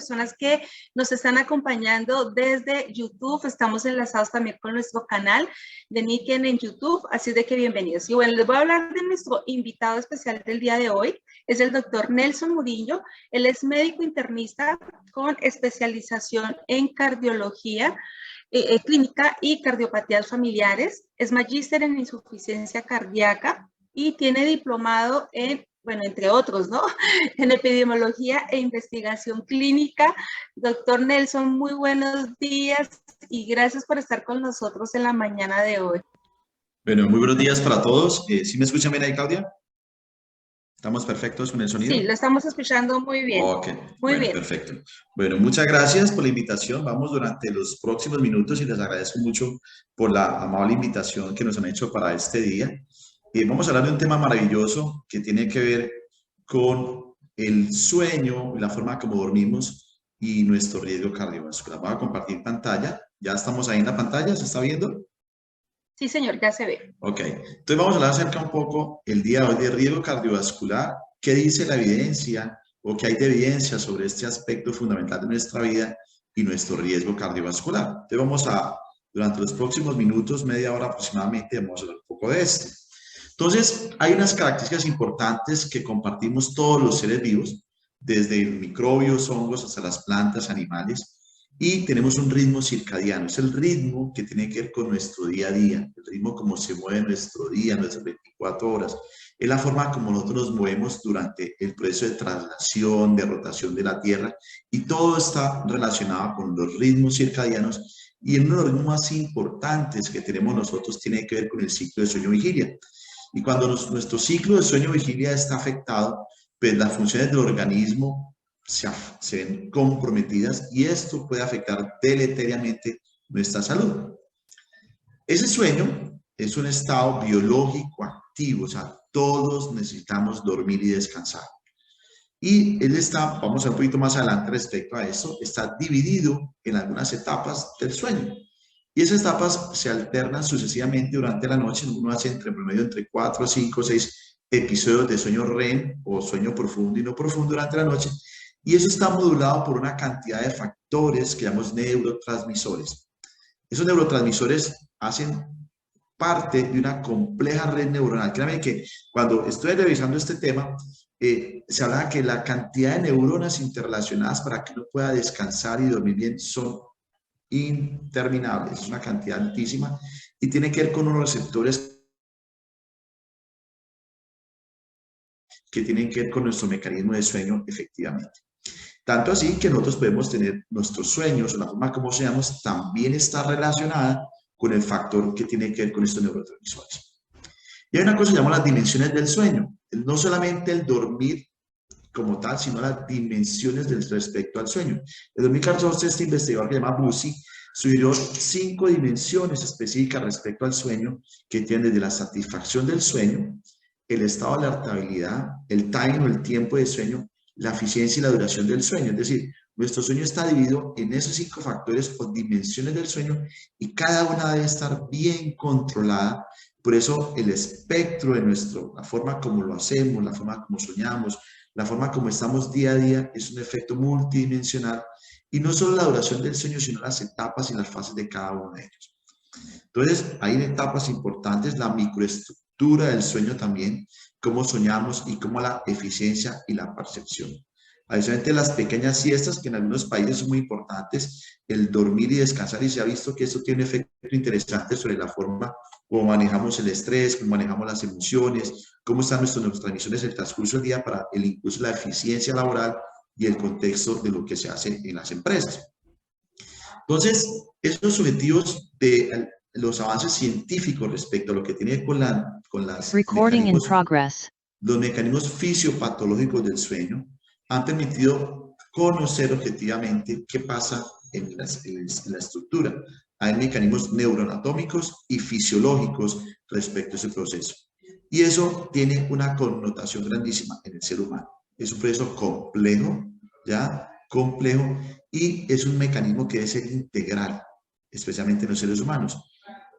personas que nos están acompañando desde YouTube. Estamos enlazados también con nuestro canal de Niken en YouTube, así de que bienvenidos. Y bueno, les voy a hablar de nuestro invitado especial del día de hoy. Es el doctor Nelson Murillo. Él es médico internista con especialización en cardiología clínica y cardiopatías familiares. Es magíster en insuficiencia cardíaca y tiene diplomado en, bueno, entre otros, ¿no? En epidemiología e investigación clínica. Doctor Nelson, muy buenos días y gracias por estar con nosotros en la mañana de hoy. Bueno, muy buenos días para todos. ¿Sí me escuchan bien ahí, Claudia? ¿Estamos perfectos con el sonido? Sí, lo estamos escuchando muy bien. Ok, muy bueno, bien. Perfecto. Bueno, muchas gracias por la invitación. Vamos durante los próximos minutos y les agradezco mucho por la amable invitación que nos han hecho para este día. Vamos a hablar de un tema maravilloso que tiene que ver con el sueño, la forma como dormimos y nuestro riesgo cardiovascular. Voy a compartir pantalla. ¿Ya estamos ahí en la pantalla? ¿Se está viendo? Sí, señor, ya se ve. Ok, entonces vamos a hablar acerca un poco el día de hoy de riesgo cardiovascular. ¿Qué dice la evidencia o qué hay de evidencia sobre este aspecto fundamental de nuestra vida y nuestro riesgo cardiovascular? Entonces durante los próximos minutos, media hora aproximadamente, vamos a hablar un poco de esto. Entonces, hay unas características importantes que compartimos todos los seres vivos, desde microbios, hongos, hasta las plantas, animales. Y tenemos un ritmo circadiano, es el ritmo que tiene que ver con nuestro día a día, el ritmo como se mueve nuestro día, nuestras 24 horas. Es la forma como nosotros nos movemos durante el proceso de traslación, de rotación de la Tierra, y todo está relacionado con los ritmos circadianos. Y uno de los ritmos más importantes que tenemos nosotros tiene que ver con el ciclo de sueño-vigilia. Y cuando nuestro ciclo de sueño-vigilia está afectado, pues las funciones del organismo se ven comprometidas y esto puede afectar deleteriamente nuestra salud. Ese sueño es un estado biológico activo, o sea, todos necesitamos dormir y descansar. Y él está, vamos a ver un poquito más adelante respecto a eso, está dividido en algunas etapas del sueño. Y esas etapas se alternan sucesivamente durante la noche. Uno hace entre promedio entre 4, 5, 6 episodios de sueño REM o sueño profundo y no profundo durante la noche. Y eso está modulado por una cantidad de factores que llamamos neurotransmisores. Esos neurotransmisores hacen parte de una compleja red neuronal. Créanme que cuando estoy revisando este tema, se habla que la cantidad de neuronas interrelacionadas para que uno pueda descansar y dormir bien son interminables, es una cantidad altísima y tiene que ver con unos receptores que tienen que ver con nuestro mecanismo de sueño efectivamente. Tanto así que nosotros podemos tener nuestros sueños o la forma como soñamos también está relacionada con el factor que tiene que ver con estos neurotransmisores. Y hay una cosa que llamamos las dimensiones del sueño, no solamente el dormir como tal, sino las dimensiones del respecto al sueño. En 2014, este investigador que se llama Bucy sugirió 5 dimensiones específicas respecto al sueño que tienen desde la satisfacción del sueño, el estado de alertabilidad, el time o el tiempo de sueño, la eficiencia y la duración del sueño. Es decir, nuestro sueño está dividido en esos 5 factores o dimensiones del sueño y cada una debe estar bien controlada. Por eso el espectro de la forma como lo hacemos, la forma como soñamos, la forma como estamos día a día es un efecto multidimensional y no solo la duración del sueño, sino las etapas y las fases de cada uno de ellos. Entonces, hay etapas importantes, la microestructura del sueño también, cómo soñamos y cómo la eficiencia y la percepción. Adicionalmente, las pequeñas siestas, que en algunos países son muy importantes, el dormir y descansar, y se ha visto que esto tiene un efecto interesante sobre la forma cómo manejamos el estrés, cómo manejamos las emociones, cómo están nuestros neurotransmisores en el transcurso del día para incluso la eficiencia laboral y el contexto de lo que se hace en las empresas. Entonces, estos objetivos de los avances científicos respecto a lo que tiene con los mecanismos fisiopatológicos del sueño han permitido conocer objetivamente qué pasa en la estructura. Hay mecanismos neuroanatómicos y fisiológicos respecto a ese proceso. Y eso tiene una connotación grandísima en el ser humano. Es un proceso complejo, ¿ya? Complejo, y es un mecanismo que debe ser integral, especialmente en los seres humanos.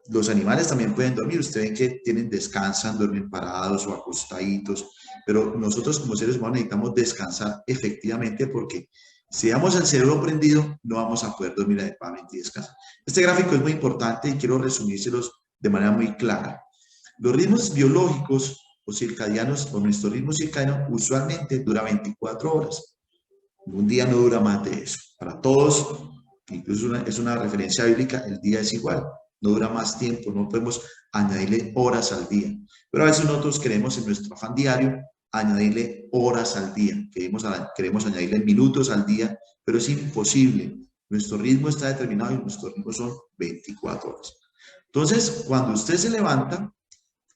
Los animales también pueden dormir. Ustedes ven que descansan, duermen parados o acostaditos, pero nosotros como seres humanos necesitamos descansar efectivamente porque Si dejamos el cerebro prendido, no vamos a poder dormir adecuadamente y descansar. Este gráfico es muy importante y quiero resumírselos de manera muy clara. Los ritmos biológicos o circadianos, o nuestro ritmo circadiano, usualmente dura 24 horas. Un día no dura más de eso. Para todos, incluso es una referencia bíblica, el día es igual. No dura más tiempo, no podemos añadirle horas al día. Pero a veces nosotros queremos en nuestro afán diario añadirle horas al día. Queremos añadirle minutos al día, pero es imposible. Nuestro ritmo está determinado y nuestro ritmo son 24 horas. Entonces, cuando usted se levanta,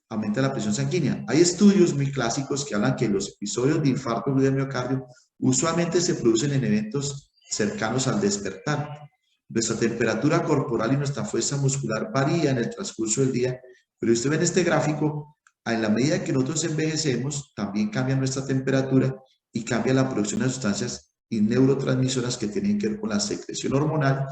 aumenta la presión sanguínea. Hay estudios muy clásicos que hablan que los episodios de infarto agudo de miocardio usualmente se producen en eventos cercanos al despertar. Nuestra temperatura corporal y nuestra fuerza muscular varía en el transcurso del día, pero usted ve en este gráfico, en la medida que nosotros envejecemos, también cambia nuestra temperatura y cambia la producción de sustancias y neurotransmisoras que tienen que ver con la secreción hormonal,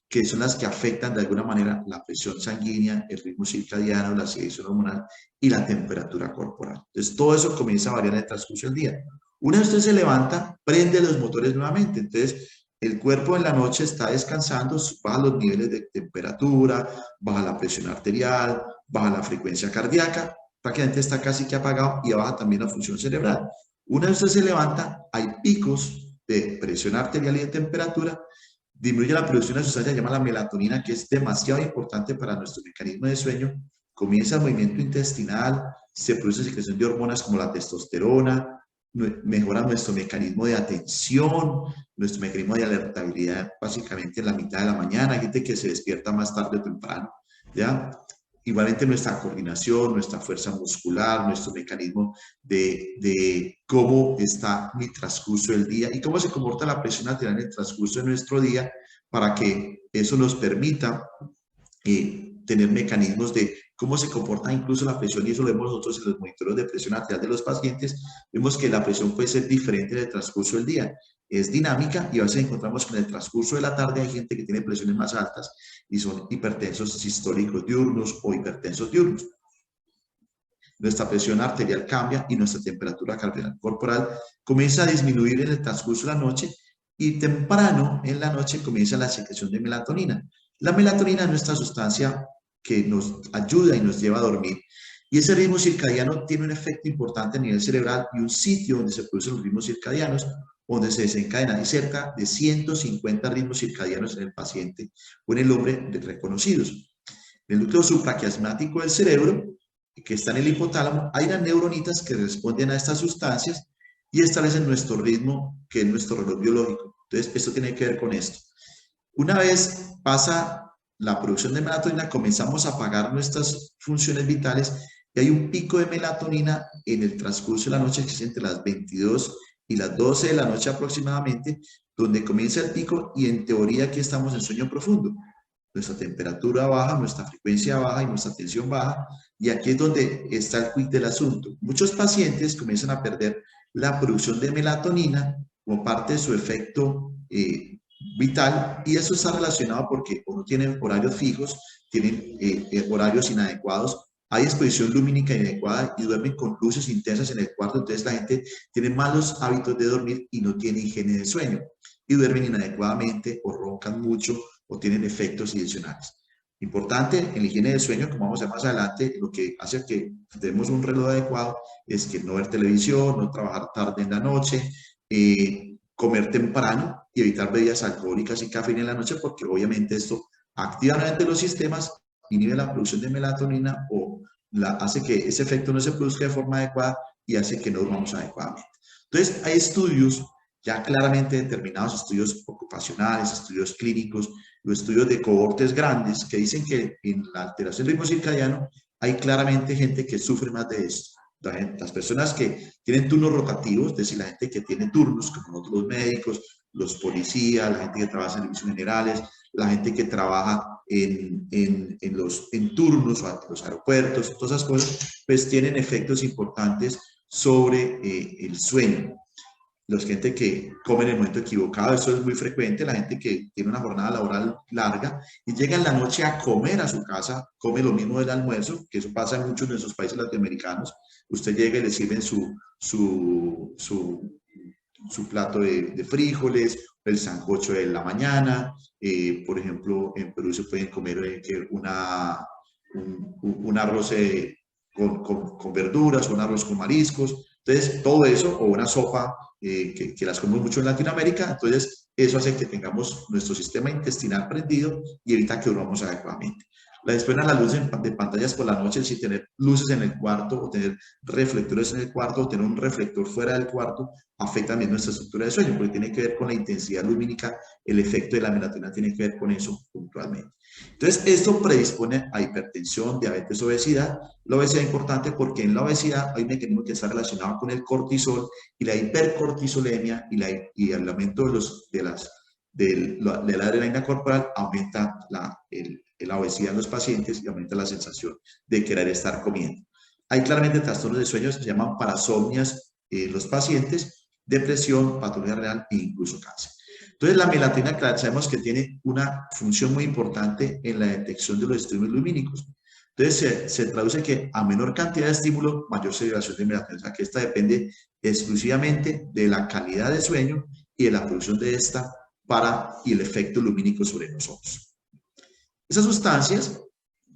que son las que afectan de alguna manera la presión sanguínea, el ritmo circadiano, la secreción hormonal y la temperatura corporal. Entonces, todo eso comienza a variar en el transcurso del día. Una vez usted se levanta, prende los motores nuevamente. Entonces, el cuerpo en la noche está descansando, baja los niveles de temperatura, baja la presión arterial, baja la frecuencia cardíaca, prácticamente está casi que apagado y baja también la función cerebral. Una vez usted se levanta, hay picos de presión arterial y de temperatura, disminuye la producción de una sustancia llamada la melatonina, que es demasiado importante para nuestro mecanismo de sueño, comienza el movimiento intestinal, se produce secreción de hormonas como la testosterona, mejora nuestro mecanismo de atención, nuestro mecanismo de alertabilidad, básicamente en la mitad de la mañana, hay gente que se despierta más tarde o temprano, ¿ya? Igualmente nuestra coordinación, nuestra fuerza muscular, nuestro mecanismo de cómo está mi transcurso del día y cómo se comporta la presión arterial en el transcurso de nuestro día para que eso nos permita tener mecanismos de cómo se comporta incluso la presión, y eso lo vemos nosotros en los monitores de presión arterial de los pacientes. Vemos que la presión puede ser diferente en el transcurso del día, es dinámica, y a veces encontramos que en el transcurso de la tarde hay gente que tiene presiones más altas y son hipertensos sistólicos diurnos o hipertensos diurnos. Nuestra presión arterial cambia y nuestra temperatura corporal comienza a disminuir en el transcurso de la noche, y temprano en la noche comienza la secreción de melatonina. La melatonina es nuestra sustancia que nos ayuda y nos lleva a dormir. Y ese ritmo circadiano tiene un efecto importante a nivel cerebral y un sitio donde se producen los ritmos circadianos, donde se desencadenan. Hay cerca de 150 ritmos circadianos en el paciente o en el hombre reconocidos. En el núcleo supraquiasmático del cerebro, que está en el hipotálamo, hay unas neuronitas que responden a estas sustancias y establecen nuestro ritmo, que es nuestro reloj biológico. Entonces, esto tiene que ver con esto. Una vez pasa la producción de melatonina, comenzamos a apagar nuestras funciones vitales y hay un pico de melatonina en el transcurso de la noche, que es entre las 22 y las 12 de la noche aproximadamente, donde comienza el pico, y en teoría aquí estamos en sueño profundo. Nuestra temperatura baja, nuestra frecuencia baja y nuestra tensión baja, y aquí es donde está el quid del asunto. Muchos pacientes comienzan a perder la producción de melatonina como parte de su efecto vital, y eso está relacionado porque o no tienen horarios fijos, tienen horarios inadecuados, hay exposición lumínica inadecuada y duermen con luces intensas en el cuarto. Entonces la gente tiene malos hábitos de dormir y no tiene higiene de sueño, y duermen inadecuadamente o roncan mucho o tienen efectos adicionales. Importante en la higiene del sueño, como vamos a ver más adelante, lo que hace que tenemos un reloj adecuado es que no ver televisión, no trabajar tarde en la noche, comer temprano y evitar bebidas alcohólicas y cafeína en la noche, porque obviamente esto activa nuevamente los sistemas, inhibe la producción de melatonina o hace que ese efecto no se produzca de forma adecuada y hace que no durmamos adecuadamente. Entonces, hay estudios ya claramente determinados, estudios ocupacionales, estudios clínicos, los estudios de cohortes grandes, que dicen que en la alteración del ritmo circadiano hay claramente gente que sufre más de esto. Las personas que tienen turnos rotativos, es decir, la gente que tiene turnos, como nosotros los médicos, los policías, la gente que trabaja en servicios generales, la gente que trabaja en turnos o en los aeropuertos, todas esas cosas, pues tienen efectos importantes sobre el sueño. La gente que come en el momento equivocado, eso es muy frecuente, la gente que tiene una jornada laboral larga y llega en la noche a comer a su casa, come lo mismo del almuerzo, que eso pasa en muchos de esos países latinoamericanos. Usted llega y le sirven su plato de frijoles el sancocho de la mañana, por ejemplo, en Perú se pueden comer un arroz con verduras, un arroz con mariscos, entonces todo eso, o una sopa que las comemos mucho en Latinoamérica, entonces eso hace que tengamos nuestro sistema intestinal prendido y evita que durmamos adecuadamente. La después a la luz de pantallas por la noche, sin tener luces en el cuarto o tener reflectores en el cuarto o tener un reflector fuera del cuarto, afecta también nuestra estructura de sueño, porque tiene que ver con la intensidad lumínica, el efecto de la melatonina tiene que ver con eso puntualmente. Entonces, esto predispone a hipertensión, diabetes, obesidad. La obesidad es importante porque en la obesidad hay un mecanismo que está relacionado con el cortisol y la hipercortisolemia y el aumento de la adrenalina corporal aumenta la obesidad en los pacientes y aumenta la sensación de querer estar comiendo. Hay claramente trastornos de sueño que se llaman parasomnias los pacientes, depresión, patología renal e incluso cáncer. Entonces, la melatonina, claro, sabemos que tiene una función muy importante en la detección de los estímulos lumínicos. Entonces, se traduce que a menor cantidad de estímulo, mayor segregación de melatonina. O sea, que esta depende exclusivamente de la calidad de sueño y de la producción de esta y el efecto lumínico sobre nosotros. Esas sustancias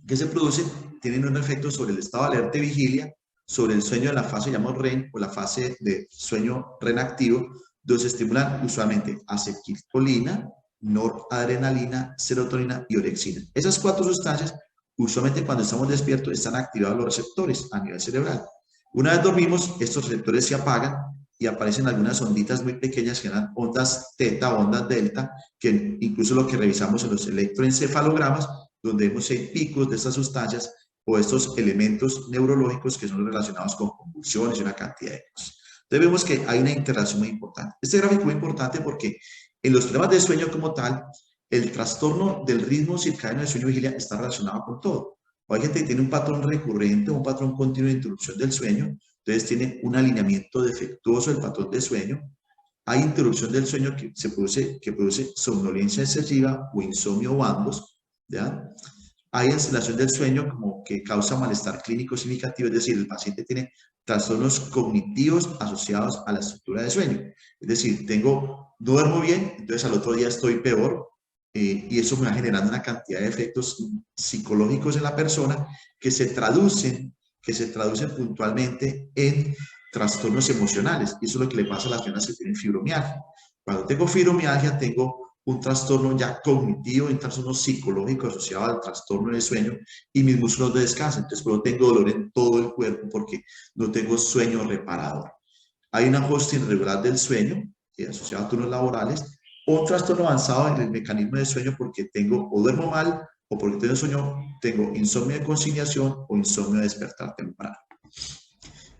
que se producen tienen un efecto sobre el estado de alerta y vigilia, sobre el sueño de la fase llamamos REM o la fase de sueño REM activo, donde se estimulan usualmente acetilcolina, noradrenalina, serotonina y orexina. Esas 4 sustancias, usualmente cuando estamos despiertos, están activados los receptores a nivel cerebral. Una vez dormimos, estos receptores se apagan y aparecen algunas onditas muy pequeñas que eran ondas teta o ondas delta, que incluso lo que revisamos en los electroencefalogramas, donde vemos 6 picos de estas sustancias o estos elementos neurológicos que son relacionados con convulsiones y una cantidad de cosas. Entonces vemos que hay una interacción muy importante. Este gráfico es muy importante porque en los problemas de sueño como tal, el trastorno del ritmo circadiano de sueño-vigilia está relacionado con todo. O hay gente que tiene un patrón recurrente, un patrón continuo de interrupción del sueño, entonces tiene un alineamiento defectuoso del patrón de sueño. Hay interrupción del sueño que produce somnolencia excesiva o insomnio o ambos, ¿ya? Hay aceleración del sueño como que causa malestar clínico significativo, es decir, el paciente tiene trastornos cognitivos asociados a la estructura de sueño. Es decir, no duermo bien, entonces al otro día estoy peor, y eso me va generando una cantidad de efectos psicológicos en la persona que se traducen puntualmente en trastornos emocionales. Y eso es lo que le pasa a las personas que tienen fibromialgia. Cuando tengo fibromialgia, tengo un trastorno ya cognitivo, un trastorno psicológico asociado al trastorno de sueño y mis músculos no descansan. Entonces, pero tengo dolor en todo el cuerpo porque no tengo sueño reparador. Hay un ajuste irregular del sueño asociado a turnos laborales o un trastorno avanzado en el mecanismo de sueño porque o duermo mal o porque tengo sueño, tengo insomnio de conciliación o insomnio de despertar temprano.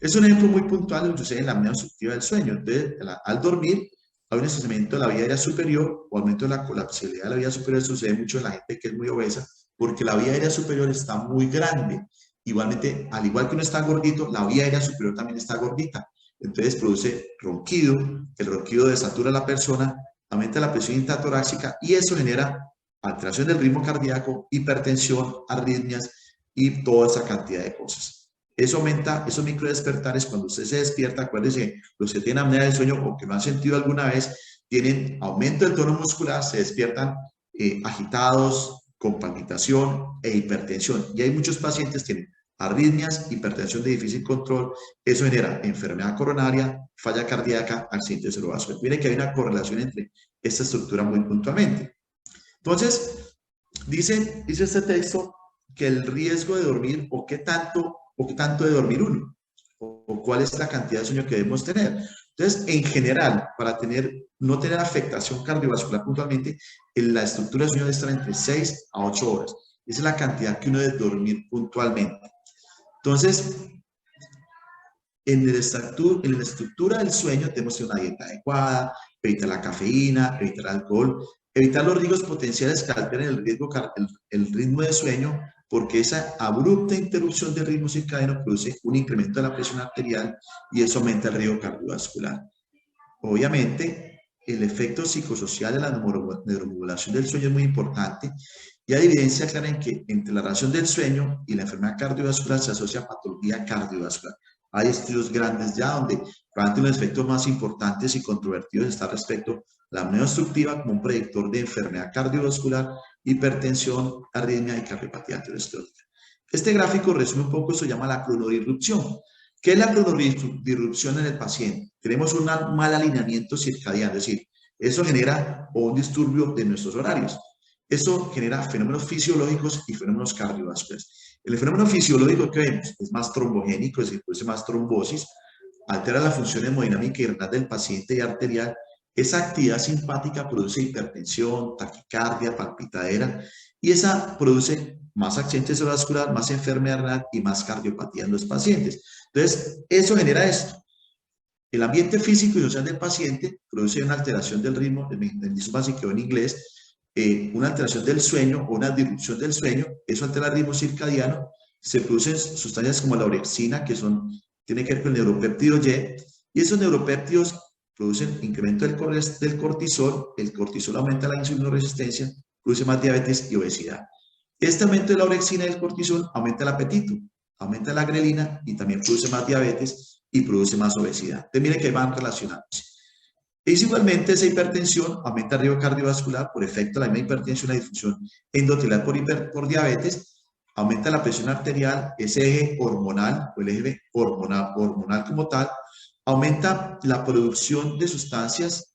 Es un ejemplo muy puntual de lo que sucede en la apnea obstructiva del sueño. Entonces, al dormir, hay un estrechamiento de la vía aérea superior o aumento de la colapsibilidad de la vía superior. Sucede mucho en la gente que es muy obesa porque la vía aérea superior está muy grande. Igualmente, al igual que uno está gordito, la vía aérea superior también está gordita. Entonces produce ronquido, el ronquido desatura a la persona, aumenta la presión intratorácica y eso genera alteración del ritmo cardíaco, hipertensión, arritmias y toda esa cantidad de cosas. Eso aumenta esos microdespertares. Cuando usted se despierta, acuérdense, los que tienen apnea del sueño o que no han sentido alguna vez, tienen aumento del tono muscular, se despiertan agitados, con palpitación e hipertensión. Y hay muchos pacientes que tienen arritmias, hipertensión de difícil control. Eso genera enfermedad coronaria, falla cardíaca, accidente cerebrovascular. Miren que hay una correlación entre esta estructura muy puntualmente. Entonces, dice este texto que el riesgo de dormir o qué tanto de dormir uno, o cuál es la cantidad de sueño que debemos tener. Entonces, en general, para no tener afectación cardiovascular puntualmente, la estructura de sueño debe estar entre 6 a 8 horas. Esa es la cantidad que uno debe dormir puntualmente. Entonces, en la estructura del tenemos que tener una dieta adecuada, evitar la cafeína, evitar el alcohol, evitar los riesgos potenciales que alteren el ritmo de sueño, porque esa abrupta interrupción del ritmo circadiano produce un incremento de la presión arterial y eso aumenta el riesgo cardiovascular. Obviamente, el efecto psicosocial de la neuromodulación del sueño es muy importante y hay evidencia clara en que entre la relación del sueño y la enfermedad cardiovascular se asocia a patología cardiovascular. Hay estudios grandes ya donde probablemente uno de los efectos más importantes y controvertidos está respecto a la apnea obstructiva como un predictor de enfermedad cardiovascular, hipertensión, arritmia y cardiopatía aterosclerótica. Este gráfico resume un poco, eso se llama la cronodirrupción. ¿Qué es la cronodirrupción en el paciente? Tenemos un mal alineamiento circadiano, es decir, eso genera un disturbio de nuestros horarios. Eso genera fenómenos fisiológicos y fenómenos cardiovasculares. El fenómeno fisiológico que vemos es más trombogénico, es decir, produce más trombosis, altera la función hemodinámica y renal del paciente y arterial. Esa actividad simpática produce hipertensión, taquicardia, palpitadera, y esa produce más accidente cerebrovascular, más enfermedad renal y más cardiopatía en los pacientes. Entonces, eso genera esto. El ambiente físico y social del paciente produce una alteración del ritmo, el mecanismo básico en inglés, una alteración del sueño o una disrupción del sueño, eso altera el ritmo circadiano, se producen sustancias como la orexina, que tiene que ver con el neuropéptido Y, y esos neuropéptidos producen incremento del cortisol, el cortisol aumenta la insulinoresistencia, produce más diabetes y obesidad. Este aumento de la orexina y el cortisol aumenta el apetito, aumenta la grelina y también produce más diabetes y produce más obesidad. Entonces, mire que van relacionados. Es igualmente esa hipertensión aumenta el riesgo cardiovascular por efecto de la misma hipertensión, la disfunción endotelial por diabetes, aumenta la presión arterial, ese eje hormonal o el eje hormonal como tal, aumenta la producción de sustancias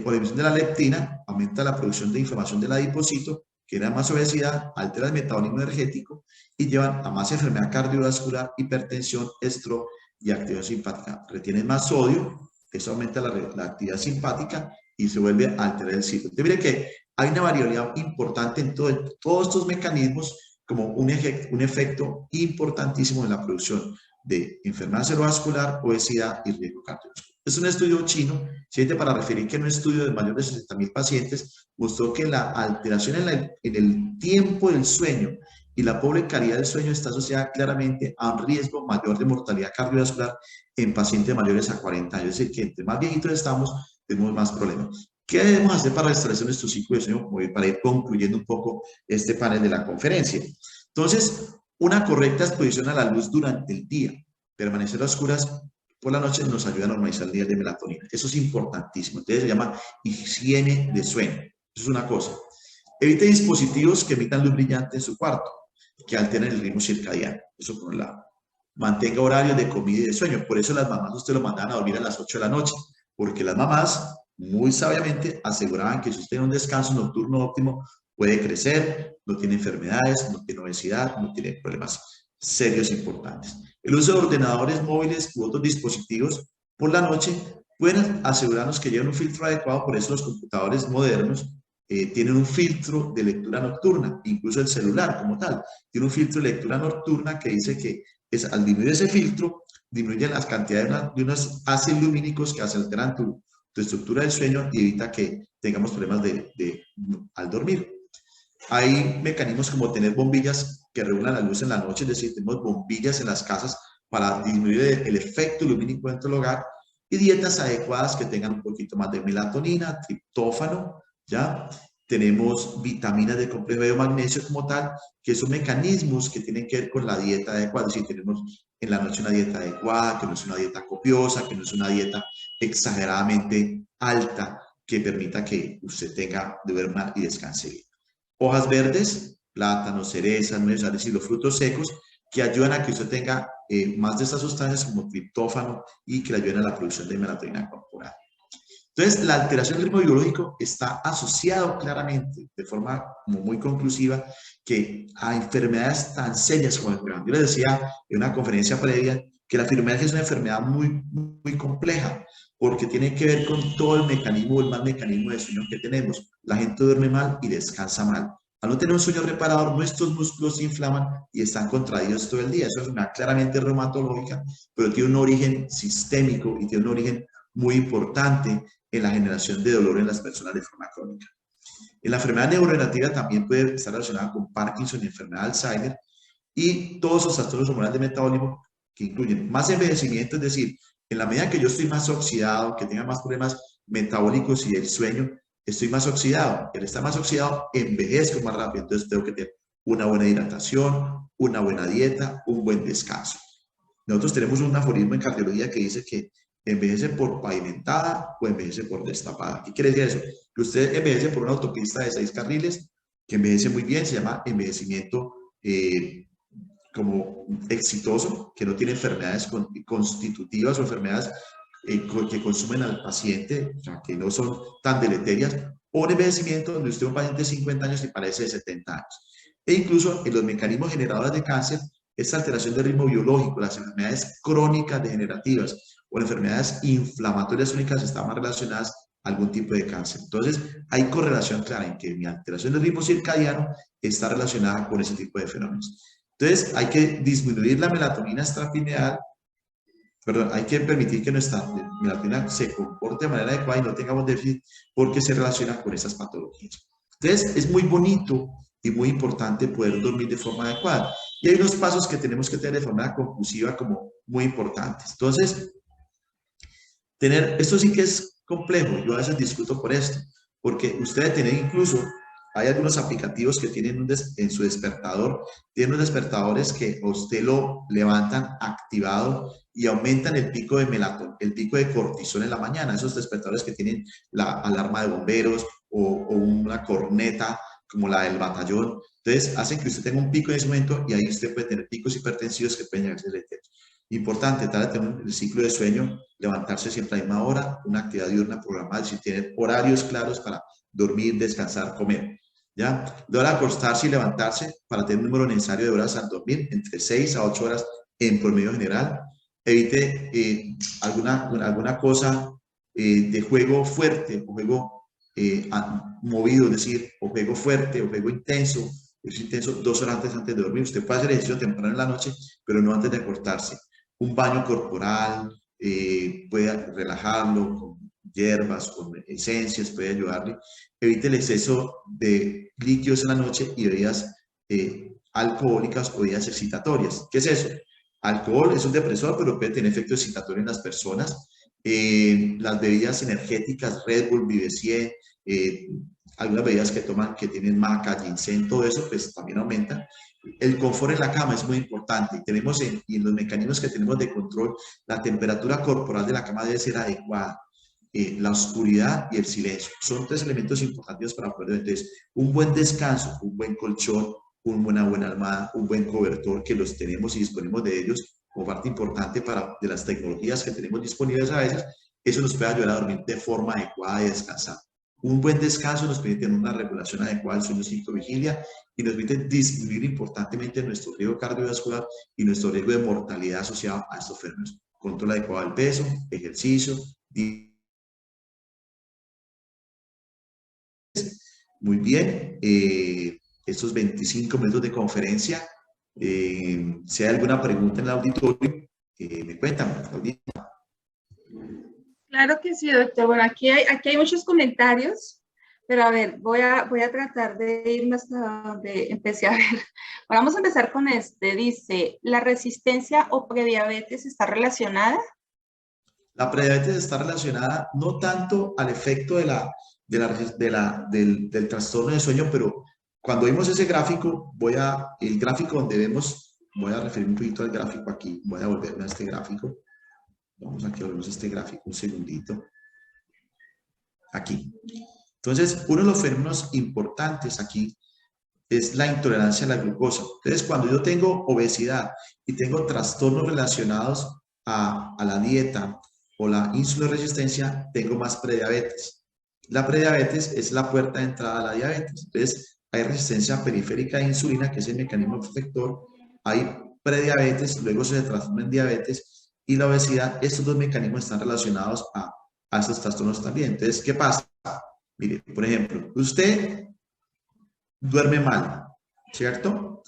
o la emisión de la leptina, aumenta la producción de inflamación del adipocito, genera más obesidad, altera el metabolismo energético y llevan a más enfermedad cardiovascular, hipertensión, stroke y activación simpática. Retienen más sodio, eso aumenta la actividad simpática y se vuelve a alterar el ciclo. Entonces, mire que hay una variabilidad importante en todos estos mecanismos como un efecto importantísimo en la producción de enfermedad cerebrovascular, obesidad y riesgo cardiovascular. Es un estudio chino, sirve para referir que en un estudio de mayor de 60.000 pacientes mostró que la alteración en el tiempo del sueño y la pobre calidad del sueño está asociada claramente a un riesgo mayor de mortalidad cardiovascular en pacientes mayores a 40 años. Es decir, que entre más viejitos estamos, tenemos más problemas. ¿Qué debemos hacer para restablecer nuestro ciclo de sueño? Para ir concluyendo un poco este panel de la conferencia. Entonces, una correcta exposición a la luz durante el día, permanecer a oscuras por la noche nos ayuda a normalizar el nivel de melatonina. Eso es importantísimo. Entonces se llama higiene de sueño. Eso es una cosa. Evite dispositivos que emitan luz brillante en su cuarto, que alteren el ritmo circadiano. Eso por un lado. Mantenga horarios de comida y de sueño. Por eso las mamás usted lo mandaban a dormir a las 8 de la noche, porque las mamás muy sabiamente aseguraban que si usted tiene un descanso nocturno óptimo, puede crecer, no tiene enfermedades, no tiene obesidad, no tiene problemas serios importantes. El uso de ordenadores móviles u otros dispositivos por la noche pueden asegurarnos que lleven un filtro adecuado. Por eso los computadores modernos tienen un filtro de lectura nocturna, incluso el celular como tal tiene un filtro de lectura nocturna que dice que al disminuir ese filtro disminuye las cantidades de unos ácidos lumínicos que alteran tu estructura del sueño y evita que tengamos problemas al dormir. Hay mecanismos como tener bombillas que regulan la luz en la noche, es decir, tenemos bombillas en las casas para disminuir el efecto lumínico dentro del hogar, y dietas adecuadas que tengan un poquito más de melatonina, triptófano, ¿ya? Tenemos vitaminas de complejo de magnesio como tal, que son mecanismos que tienen que ver con la dieta adecuada, es decir, tenemos en la noche una dieta adecuada, que no es una dieta copiosa, que no es una dieta exageradamente alta, que permita que usted duerma y descanse bien. Hojas verdes, plátanos, cerezas, nueces y los frutos secos que ayudan a que usted tenga más de estas sustancias como triptófano y que le ayuden a la producción de melatonina corporal. Entonces, la alteración del ritmo biológico está asociado claramente, de forma como muy conclusiva, que a enfermedades tan serias como la enfermedad. Yo les decía en una conferencia previa que la fibromialgia es una enfermedad muy, muy compleja, porque tiene que ver con todo el mal mecanismo de sueño que tenemos. La gente duerme mal y descansa mal. Al no tener un sueño reparador, nuestros músculos se inflaman y están contraídos todo el día. Eso es una claramente reumatológica, pero tiene un origen sistémico y tiene un origen muy importante en la generación de dolor en las personas de forma crónica. En la enfermedad neurodegenerativa también puede estar relacionada con Parkinson y enfermedad de Alzheimer y todos los trastornos hormonales de metabolismo que incluyen más envejecimiento, es decir, en la medida que yo estoy más oxidado, que tenga más problemas metabólicos y del sueño, estoy más oxidado. Al estar más oxidado, envejezco más rápido. Entonces tengo que tener una buena hidratación, una buena dieta, un buen descanso. Nosotros tenemos un aforismo en cardiología que dice que envejece por pavimentada o envejece por destapada. ¿Qué quiere decir eso? Que usted envejece por una autopista de 6 carriles, que envejece muy bien, se llama envejecimiento como exitoso, que no tiene enfermedades constitutivas o enfermedades que consumen al paciente, o sea, que no son tan deleterias, o un envejecimiento donde usted es un paciente de 50 años y parece de 70 años. E incluso en los mecanismos generadores de cáncer, esta alteración del ritmo biológico, las enfermedades crónicas degenerativas o enfermedades inflamatorias crónicas están más relacionadas a algún tipo de cáncer. Entonces, hay correlación clara en que mi alteración del ritmo circadiano está relacionada con ese tipo de fenómenos. Entonces, hay que disminuir la melatonina extrapineal, perdón, hay que permitir que nuestra melatonina se comporte de manera adecuada y no tengamos déficit porque se relaciona con esas patologías. Entonces, es muy bonito y muy importante poder dormir de forma adecuada. Y hay unos pasos que tenemos que tener de forma compulsiva como muy importantes. Entonces, esto sí que es complejo. Yo a veces discuto por esto, porque ustedes tienen incluso, hay algunos aplicativos que tienen en su despertador, tienen unos despertadores que usted lo levantan activado y aumentan el pico de melatonina, el pico de cortisol en la mañana. Esos despertadores que tienen la alarma de bomberos o una corneta como la del batallón. Entonces, hacen que usted tenga un pico en ese momento y ahí usted puede tener picos hipertensivos que pueden llegar a ser letales. Importante, tratar de tener el ciclo de sueño, levantarse siempre a la misma hora, una actividad diurna programada, es decir, tener horarios claros para dormir, descansar, comer. ¿Ya? De hora acostarse y levantarse para tener un número necesario de horas al dormir, entre 6 a 8 horas en promedio general. Evite alguna cosa de juego fuerte o juego movido, es decir, o juego fuerte o juego intenso. Es intenso 2 horas antes de dormir. Usted puede hacer ejercicio temprano en la noche, pero no antes de acostarse. Un baño corporal, puede relajarlo con hierbas, con esencias, puede ayudarle. Evite el exceso de líquidos en la noche y bebidas alcohólicas o bebidas excitatorias. ¿Qué es eso? Alcohol es un depresor, pero puede tener efecto excitatorio en las personas. Las bebidas energéticas, Red Bull, Vive 100, algunas bebidas que toman que tienen maca, ginseng, todo eso, pues también aumenta. El confort en la cama es muy importante y tenemos y en los mecanismos que tenemos de control, la temperatura corporal de la cama debe ser adecuada. La oscuridad y el silencio son 3 elementos importantes para poder. Entonces, un buen descanso, un buen colchón, una buena almohada, un buen cobertor que los tenemos y disponemos de ellos como parte importante de las tecnologías que tenemos disponibles a veces, eso nos puede ayudar a dormir de forma adecuada y descansar. Un buen descanso nos permite tener una regulación adecuada del sueño ciclo-vigilia y nos permite disminuir importantemente nuestro riesgo cardiovascular y nuestro riesgo de mortalidad asociado a estos fenómenos. Control adecuado del peso, ejercicio. Muy bien. Estos 25 minutos de conferencia. Si hay alguna pregunta en el auditorio, me cuentan. Claro que sí, doctor. Bueno, aquí hay muchos comentarios, pero a ver, voy a tratar de irme hasta donde empecé a ver. Bueno, vamos a empezar con este. Dice, ¿la resistencia o prediabetes está relacionada? La prediabetes está relacionada no tanto al efecto del trastorno de sueño, pero cuando vimos ese gráfico, el gráfico donde vemos, voy a referir un poquito al gráfico aquí, voy a volverme a este gráfico. Vamos aquí, volvemos a este gráfico, un segundito. Aquí. Entonces, uno de los fenómenos importantes aquí es la intolerancia a la glucosa. Entonces, cuando yo tengo obesidad y tengo trastornos relacionados a la dieta o la insuloresistencia, tengo más prediabetes. La prediabetes es la puerta de entrada a la diabetes. Entonces, hay resistencia periférica a insulina, que es el mecanismo protector. Hay prediabetes, luego se transforma en diabetes. Y la obesidad, estos dos mecanismos están relacionados a estos trastornos también. Entonces, ¿qué pasa? Mire, por ejemplo, usted duerme mal, ¿cierto?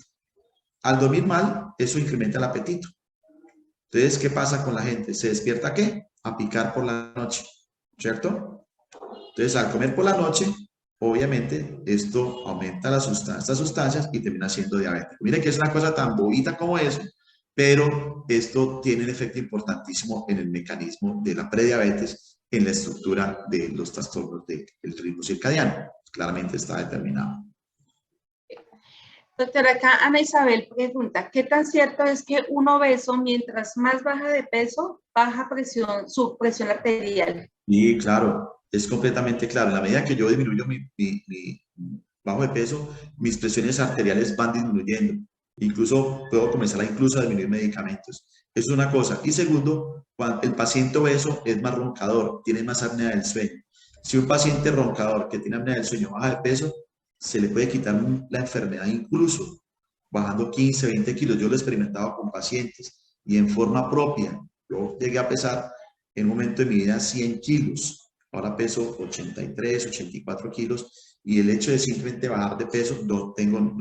Al dormir mal, eso incrementa el apetito. Entonces, ¿qué pasa con la gente? ¿Se despierta qué? A picar por la noche, ¿cierto? Entonces, al comer por la noche, obviamente, esto aumenta estas sustancias y termina siendo diabético. Mire que es una cosa tan bobita como eso, pero esto tiene un efecto importantísimo en el mecanismo de la prediabetes, en la estructura de los trastornos del ritmo circadiano. Claramente está determinado. Doctora, acá Ana Isabel pregunta, ¿qué tan cierto es que un obeso, mientras más baja de peso, baja su presión arterial? Y claro, es completamente claro. En la medida que yo disminuyo mi bajo de peso, mis presiones arteriales van disminuyendo. Incluso puedo comenzar incluso a disminuir medicamentos. Eso es una cosa. Y segundo, cuando el paciente obeso es más roncador, tiene más apnea del sueño. Si un paciente roncador que tiene apnea del sueño baja de peso, se le puede quitar la enfermedad incluso bajando 15, 20 kilos. Yo lo he experimentado con pacientes y en forma propia. Yo llegué a pesar en un momento de mi vida 100 kilos. Ahora peso 83, 84 kilos y el hecho de simplemente bajar de peso, no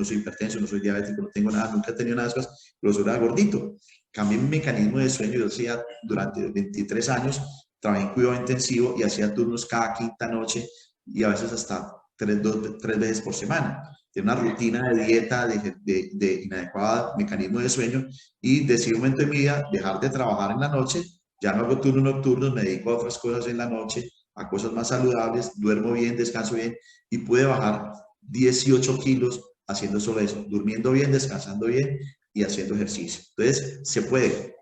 soy hipertenso, no soy diabético, no tengo nada, nunca he tenido nada de esas, pero soy gordito. Cambié mi mecanismo de sueño, yo hacía durante 23 años, trabajé en cuidado intensivo y hacía turnos cada quinta noche y a veces hasta tres veces por semana. Tenía una rutina de dieta, de inadecuada, mecanismo de sueño y decidí un momento de mi vida dejar de trabajar en la noche, ya no hago turnos nocturnos, me dedico a otras cosas en la noche, a cosas más saludables, duermo bien, descanso bien y pude bajar 18 kilos haciendo solo eso, durmiendo bien, descansando bien y haciendo ejercicio. Entonces, se puede.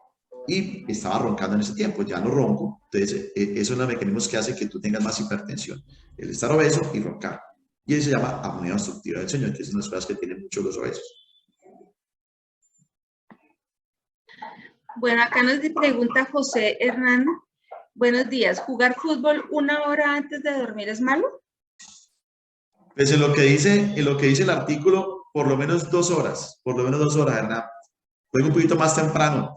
Y estaba roncando en ese tiempo, ya no ronco. Entonces, esos son los mecanismos que hacen que tú tengas más hipertensión. El estar obeso y roncar. Y eso se llama apnea obstructiva del sueño, que es una de las cosas que tienen muchos los obesos. Bueno, acá nos pregunta José Hernán. Buenos días. ¿Jugar fútbol 1 hora antes de dormir es malo? Pues en lo que dice el artículo, por lo menos 2 horas, Hernán. Juega un poquito más temprano.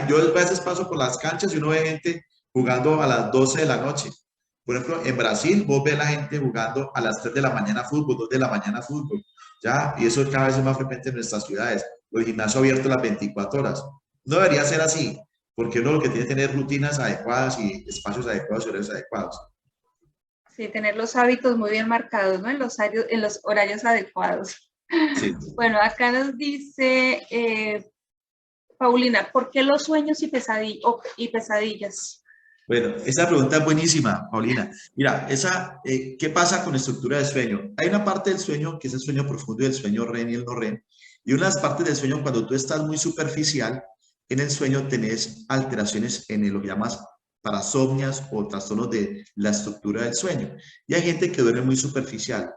Yo a veces paso por las canchas y uno ve gente jugando a las 12 de la noche. Por ejemplo, en Brasil vos ves a la gente jugando a las 3 de la mañana fútbol, 2 de la mañana fútbol, ¿ya? Y eso cada vez es más frecuente en nuestras ciudades. O el gimnasio abierto las 24 horas. No debería ser así, porque uno lo que tiene que tener rutinas adecuadas y espacios adecuados y horarios adecuados. Sí, tener los hábitos muy bien marcados, ¿no? En los horarios adecuados. Sí. Bueno, acá nos dice Paulina, ¿por qué los sueños y pesadillas? Bueno, esa pregunta es buenísima, Paulina. Mira, ¿qué pasa con la estructura del sueño? Hay una parte del sueño que es el sueño profundo y el sueño REM y el no REM. Y unas partes del sueño, cuando tú estás muy superficial, en el sueño tenés alteraciones en lo que llamas parasomnias o trastornos de la estructura del sueño. Y hay gente que duerme muy superficial.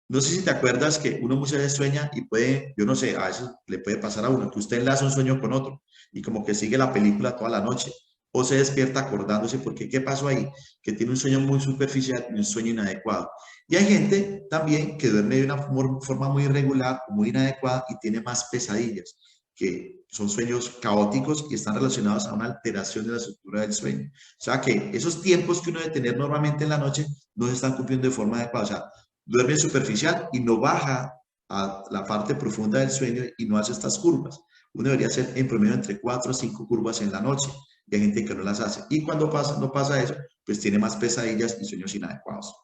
No sé si te acuerdas que uno muchas veces sueña y puede, yo no sé, a veces le puede pasar a uno, que usted enlaza un sueño con otro y como que sigue la película toda la noche o se despierta acordándose porque qué pasó ahí, que tiene un sueño muy superficial y un sueño inadecuado. Y hay gente también que duerme de una forma muy irregular, muy inadecuada y tiene más pesadillas, que son sueños caóticos y están relacionados a una alteración de la estructura del sueño. O sea que esos tiempos que uno debe tener normalmente en la noche no se están cumpliendo de forma adecuada. O sea, duerme superficial y no baja a la parte profunda del sueño y no hace estas curvas. Uno debería hacer en promedio entre 4 o 5 curvas en la noche y hay gente que no las hace. Y cuando no pasa eso, pues tiene más pesadillas y sueños inadecuados.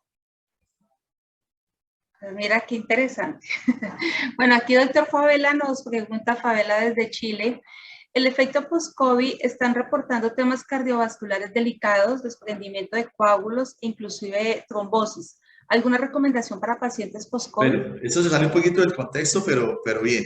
Pues mira, qué interesante. Bueno, aquí doctor Favela nos pregunta, Favela desde Chile, el efecto post-COVID están reportando temas cardiovasculares delicados, desprendimiento de coágulos, inclusive trombosis. ¿Alguna recomendación para pacientes post-COVID? Bueno, eso se sale un poquito del contexto, pero bien.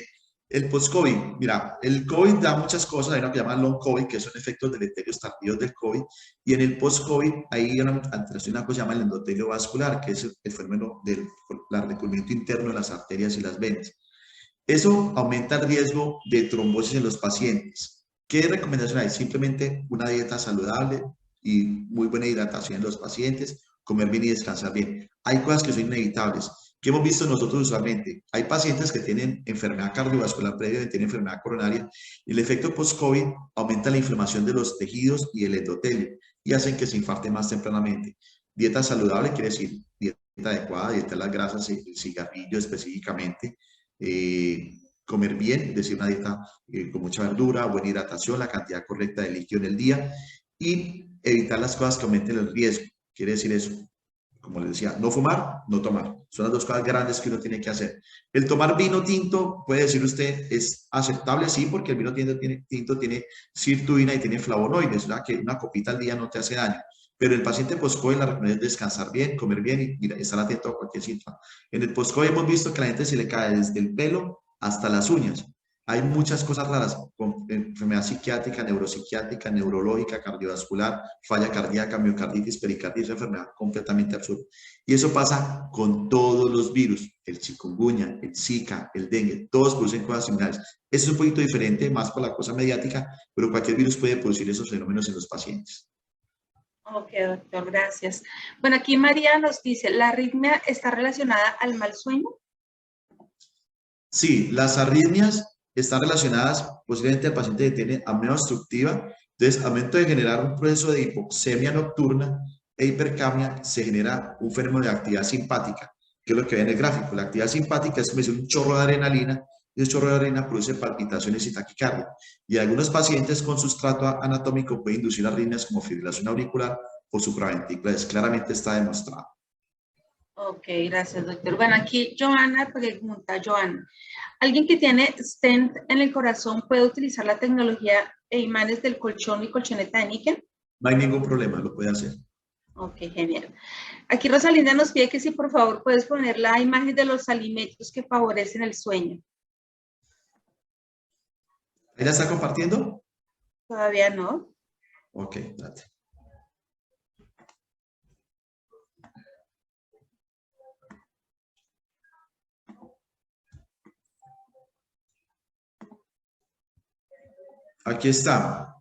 El post-COVID, mira, el COVID da muchas cosas, hay una que llaman long COVID, que son efectos deleterios tardíos del COVID, y en el post-COVID hay una alteración, una cosa que se llama el endotelio vascular, que es el fenómeno del recubrimiento interno de las arterias y las venas. Eso aumenta el riesgo de trombosis en los pacientes. ¿Qué recomendación hay? Simplemente una dieta saludable y muy buena hidratación en los pacientes, comer bien y descansar bien. Hay cosas que son inevitables. ¿Qué hemos visto nosotros usualmente? Hay pacientes que tienen enfermedad cardiovascular previa, que tienen enfermedad coronaria, y el efecto post-COVID aumenta la inflamación de los tejidos y el endotelio y hacen que se infarte más tempranamente. Dieta saludable quiere decir dieta adecuada, dieta de las grasas, el cigarrillo específicamente, comer bien, es decir, una dieta con mucha verdura, buena hidratación, la cantidad correcta de líquido en el día y evitar las cosas que aumenten el riesgo. Quiere decir eso, como les decía, no fumar, no tomar. Son las dos cosas grandes que uno tiene que hacer. El tomar vino tinto, puede decir usted, es aceptable, sí, porque el vino tinto tiene sirtuina y tiene flavonoides, ¿verdad? Que una copita al día no te hace daño. Pero el paciente post-COVID la recomendación es descansar bien, comer bien y mira, estar atento a cualquier síntoma. En el post-COVID hemos visto que a la gente se le cae desde el pelo hasta las uñas. Hay muchas cosas raras, con enfermedad psiquiátrica, neuropsiquiátrica, neurológica, cardiovascular, falla cardíaca, miocarditis, pericarditis, enfermedad completamente absurda. Y eso pasa con todos los virus, el chikungunya, el Zika, el dengue, todos producen cosas similares. Eso es un poquito diferente, más por la cosa mediática, pero cualquier virus puede producir esos fenómenos en los pacientes. Ok, doctor, gracias. Bueno, aquí María nos dice, ¿la arritmia está relacionada al mal sueño? Sí, las arritmias están relacionadas posiblemente al paciente que tiene apnea obstructiva. Entonces, al momento de generar un proceso de hipoxemia nocturna e hipercapnia, se genera un fenómeno de actividad simpática, que es lo que ve en el gráfico. La actividad simpática es como un chorro de adrenalina, y ese chorro de adrenalina produce palpitaciones y taquicardia. Y algunos pacientes con sustrato anatómico pueden inducir arritmias como fibrilación auricular o supraventricular. Claramente está demostrado. Ok, gracias, doctor. Bueno, aquí Joana pregunta, Joana, ¿alguien que tiene stent en el corazón puede utilizar la tecnología e imanes del colchón y colchoneta de níquel? No hay ningún problema, lo puede hacer. Ok, genial. Aquí Rosalinda nos pide que si por favor puedes poner la imagen de los alimentos que favorecen el sueño. ¿Ahí la está compartiendo? Todavía no. Ok, date. Aquí está,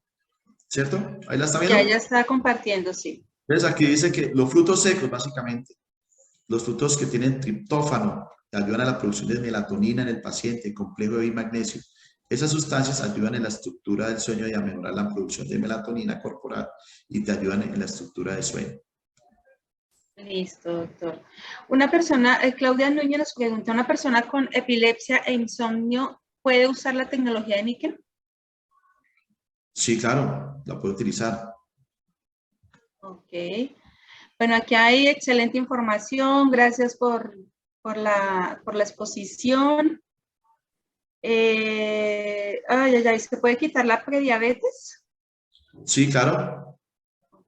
¿cierto? ¿Ahí la está viendo? Ya está compartiendo, sí. Entonces aquí dice que los frutos secos, básicamente, los frutos que tienen triptófano, que ayudan a la producción de melatonina en el paciente, complejo de B y magnesio, esas sustancias ayudan en la estructura del sueño y a mejorar la producción de melatonina corporal y te ayudan en la estructura del sueño. Listo, doctor. Una persona, Claudia Núñez nos pregunta, ¿una persona con epilepsia e insomnio puede usar la tecnología de níquel? Sí, claro, la puedo utilizar. Ok. Bueno, aquí hay excelente información. Gracias por la exposición. ¿Se puede quitar la prediabetes? Sí, claro,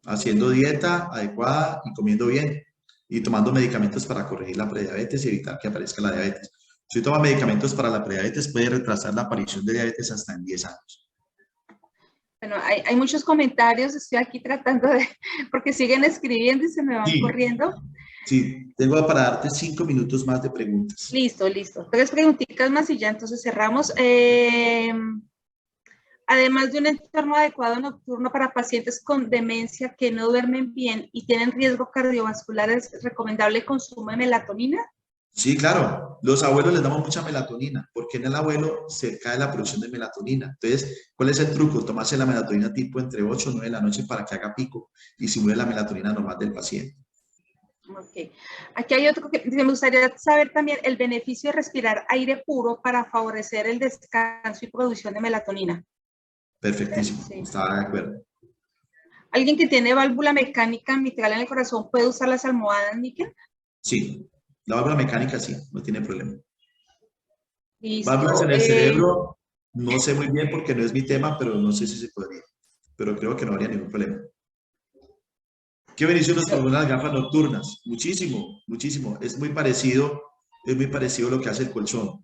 haciendo dieta adecuada y comiendo bien y tomando medicamentos para corregir la prediabetes y evitar que aparezca la diabetes. Si toma medicamentos para la prediabetes, puede retrasar la aparición de diabetes hasta en 10 años. Bueno, hay muchos comentarios, estoy aquí tratando de, porque siguen escribiendo y se me van Sí, corriendo. sí, tengo para darte 5 minutos más de preguntas. Listo, listo. 3 preguntitas más y ya entonces cerramos. Además de un entorno adecuado nocturno para pacientes con demencia que no duermen bien y tienen riesgo cardiovascular, ¿es recomendable el consumo de melatonina? Sí, claro, los abuelos les damos mucha melatonina, porque en el abuelo se cae la producción de melatonina. Entonces, ¿cuál es el truco? Tomarse la melatonina tipo entre 8 y 9 de la noche para que haga pico y simule la melatonina normal del paciente. Ok. Aquí hay otro que me gustaría saber también el beneficio de respirar aire puro para favorecer el descanso y producción de melatonina. Perfectísimo, Sí. estaba de acuerdo. ¿Alguien que tiene válvula mecánica mitral en el corazón puede usar las almohadas níquel? Sí, la válvula mecánica sí, no tiene problema. Válvulas Listo. en el cerebro, no sé muy bien porque no es mi tema, pero no sé si se podría. Pero creo que no habría ningún problema. ¿Qué beneficio nos proponen las gafas nocturnas? Muchísimo, muchísimo. Es muy parecido a lo que hace el colchón.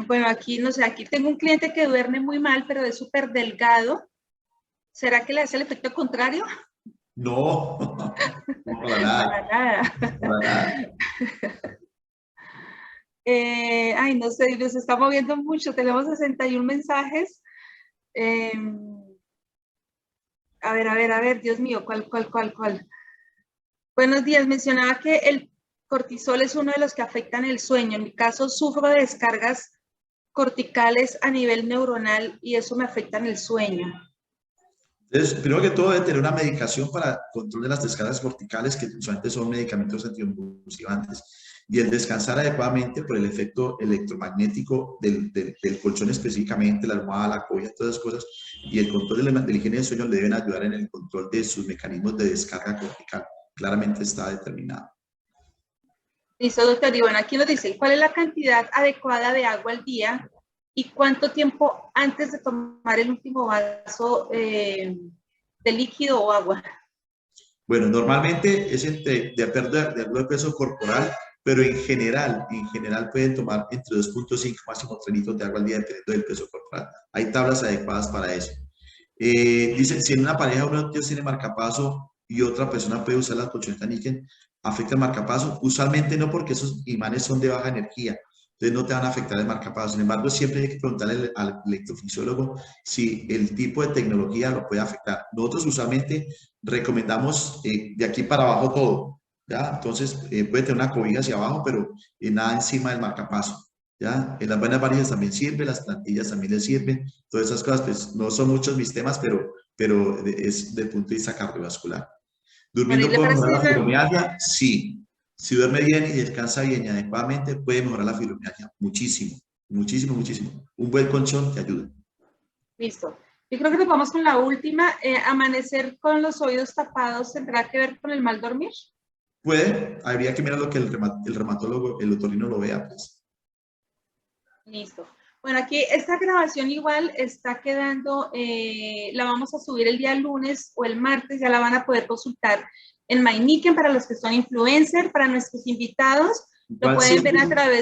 Bueno, aquí no sé, aquí tengo un cliente que duerme muy mal, pero es súper delgado. ¿Será que le hace el efecto contrario? No, no para nada, Para nada. para nada. Ay, no sé, nos está moviendo mucho. Tenemos 61 mensajes. A ver, Dios mío, ¿cuál? Buenos días, mencionaba que el cortisol es uno de los que afectan el sueño. En mi caso, sufro de descargas corticales a nivel neuronal y eso me afecta en el sueño. Entonces, primero que todo, debe tener una medicación para control de las descargas corticales, que usualmente son medicamentos anticonvulsivantes. Y el descansar adecuadamente por el efecto electromagnético del colchón específicamente, la almohada, la cobija, todas esas cosas, y el control de la higiene del sueño le deben ayudar en el control de sus mecanismos de descarga cortical. Claramente está determinado. Listo, doctor. Y bueno, aquí nos dice, ¿cuál es la cantidad adecuada de agua al día ¿Y cuánto tiempo antes de tomar el último vaso de líquido o agua? Bueno, normalmente es de pérdida de algo de peso corporal, pero en general pueden tomar entre 2.5 máximo 3 litros de agua al día dependiendo del peso corporal. Hay tablas adecuadas para eso. Dicen, si en una pareja uno de ellos tiene marcapaso y otra persona puede usar las colchonetas níquel, ¿afecta el marcapaso? Usualmente no, porque esos imanes son de baja energía, entonces no te van a afectar el marcapaso. Sin embargo, siempre hay que preguntarle al electrofisiólogo si el tipo de tecnología lo puede afectar. Nosotros usualmente recomendamos de aquí para abajo todo, ¿ya? Entonces puede tener una cobija hacia abajo, pero nada encima del marcapaso. ¿Ya? En las buenas varillas también sirve, las plantillas también les sirven, todas esas cosas, pues no son muchos mis temas, pero es del punto de vista cardiovascular. Bueno, ¿y ¿Durmiendo le puede parece mejorar la bien? fibromialgia? Sí. Si duerme bien y descansa bien y adecuadamente, puede mejorar la fibromialgia muchísimo, muchísimo, muchísimo. Un buen colchón te ayuda. Listo. Yo creo que nos vamos con la última. Amanecer con los oídos tapados, ¿tendrá que ver con el mal dormir? Puede, habría que mirar lo que el reumatólogo, el otorrino lo vea, pues. Listo. Bueno, aquí esta grabación igual está quedando, la vamos a subir el día lunes o el martes, ya la van a poder consultar en MyNiken para los que son influencers, para nuestros invitados, lo ¿Cuál pueden ver sitio? a través